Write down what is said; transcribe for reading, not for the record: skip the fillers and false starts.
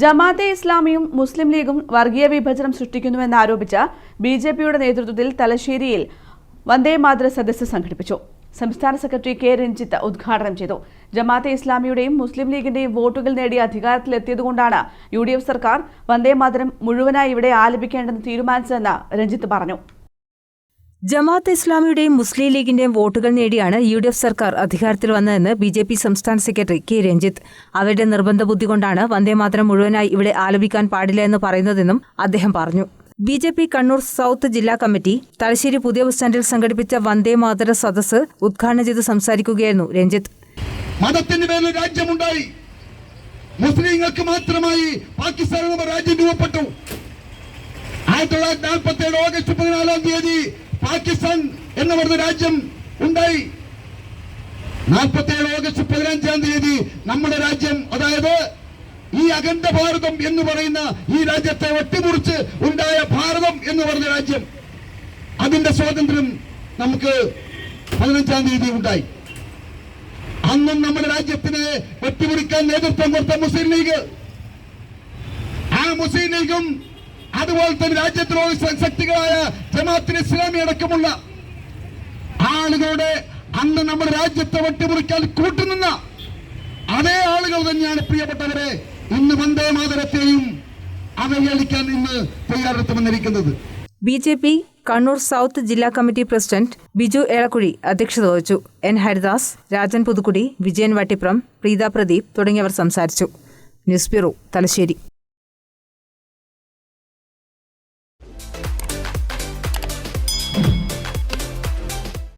ജമാഅത്തെ ഇസ്ലാമിയും മുസ്ലിം ലീഗും വർഗീയ വിഭജനം സൃഷ്ടിക്കുന്നുവെന്നാരോപിച്ച് ബിജെപിയുടെ നേതൃത്വത്തിൽ തലശ്ശേരിയിൽ വന്ദേമാതര സദസ്സ് സംഘടിപ്പിച്ചു. സംസ്ഥാന സെക്രട്ടറി കെ രഞ്ജിത്ത് ഉദ്ഘാടനം ചെയ്തു. ജമാഅത്തെ ഇസ്ലാമിയുടെയും മുസ്ലിം ലീഗിന്റെയും വോട്ടുകൾ നേടി അധികാരത്തിലെത്തിയതുകൊണ്ടാണ് UDF സർക്കാർ വന്ദേമാതരം മുഴുവനായി ഇവിടെ ആലപിക്കേണ്ടെന്ന് തീരുമാനിച്ചതെന്ന് രഞ്ജിത്ത് പറഞ്ഞു. ജമാഅത്തെ ഇസ്ലാമിയുടെയും മുസ്ലിം ലീഗിന്റെയും വോട്ടുകൾ നേടിയാണ് UDF സർക്കാർ അധികാരത്തിൽ വന്നതെന്ന് BJP സംസ്ഥാന സെക്രട്ടറി കെ രഞ്ജിത്ത്. അവരുടെ നിർബന്ധ ബുദ്ധി കൊണ്ടാണ് വന്ദേമാതരം മുഴുവനായി ഇവിടെ ആലപിക്കാൻ പാടില്ല എന്ന് പറയുന്നതെന്നും അദ്ദേഹം പറഞ്ഞു. BJP കണ്ണൂർ സൗത്ത് ജില്ലാ കമ്മിറ്റി തലശ്ശേരി പുതിയ ബസ് സ്റ്റാൻഡിൽ സംഘടിപ്പിച്ച വന്ദേമാതര സദസ്സ് ഉദ്ഘാടനം ചെയ്ത് സംസാരിക്കുകയായിരുന്നു രഞ്ജിത്ത്. മതത്തിന്റെ പേരിൽ രാജ്യമുണ്ടായി, മുസ്ലിങ്ങൾക്ക് മാത്രമായി പാകിസ്ഥാൻ എന്ന രാജ്യം രൂപപ്പെട്ടു. 1947 ഓഗസ്റ്റ് 14 പാകിസ്ഥാൻ എന്ന് പറഞ്ഞ രാജ്യം ഉണ്ടായി. 47 ഓഗസ്റ്റ് 15 നമ്മുടെ രാജ്യം, അതായത് ഈ അഖണ്ഡ ഭാരതം എന്ന് പറയുന്ന ഈ രാജ്യത്തെ വെട്ടിമുറിച്ച് ഉണ്ടായ ഭാരതം എന്ന് പറഞ്ഞ രാജ്യം, അതിന്റെ സ്വാതന്ത്ര്യം നമുക്ക് 15 ഉണ്ടായി. അന്നും നമ്മുടെ രാജ്യത്തിനെ വെട്ടിമുറിക്കാൻ നേതൃത്വം കൊടുത്ത മുസ്ലിം ലീഗ്, ആ മുസ്ലിം ലീഗും അതുപോലെ തന്നെ രാജ്യത്തിലുള്ള ശക്തികളായ ജമാഅത്തെ ഇസ്ലാമി അടക്കമുള്ള ആളുകളുടെ അന്ന് നമ്മുടെ രാജ്യത്തെ വെട്ടിമുറിക്കാൻ കൂട്ടുനിന്ന അതേ ആളുകൾ തന്നെയാണ് പ്രിയപ്പെട്ടവരെ ഇന്ന് വന്ദേമാതരത്തെയും അവഹേളിക്കാൻ ഇന്ന് തയ്യാറെടുത്ത് വന്നിരിക്കുന്നത്. BJP കണ്ണൂർ സൗത്ത് ജില്ലാ കമ്മിറ്റി പ്രസിഡന്റ് ബിജു ഏളക്കുഴി അധ്യക്ഷത വഹിച്ചു. N ഹരിദാസ്, രാജൻ പുതുക്കുടി, വിജയൻ വട്ടിപ്രം, പ്രീത പ്രദീപ് തുടങ്ങിയവർ സംസാരിച്ചു. News bureau, Thalassery.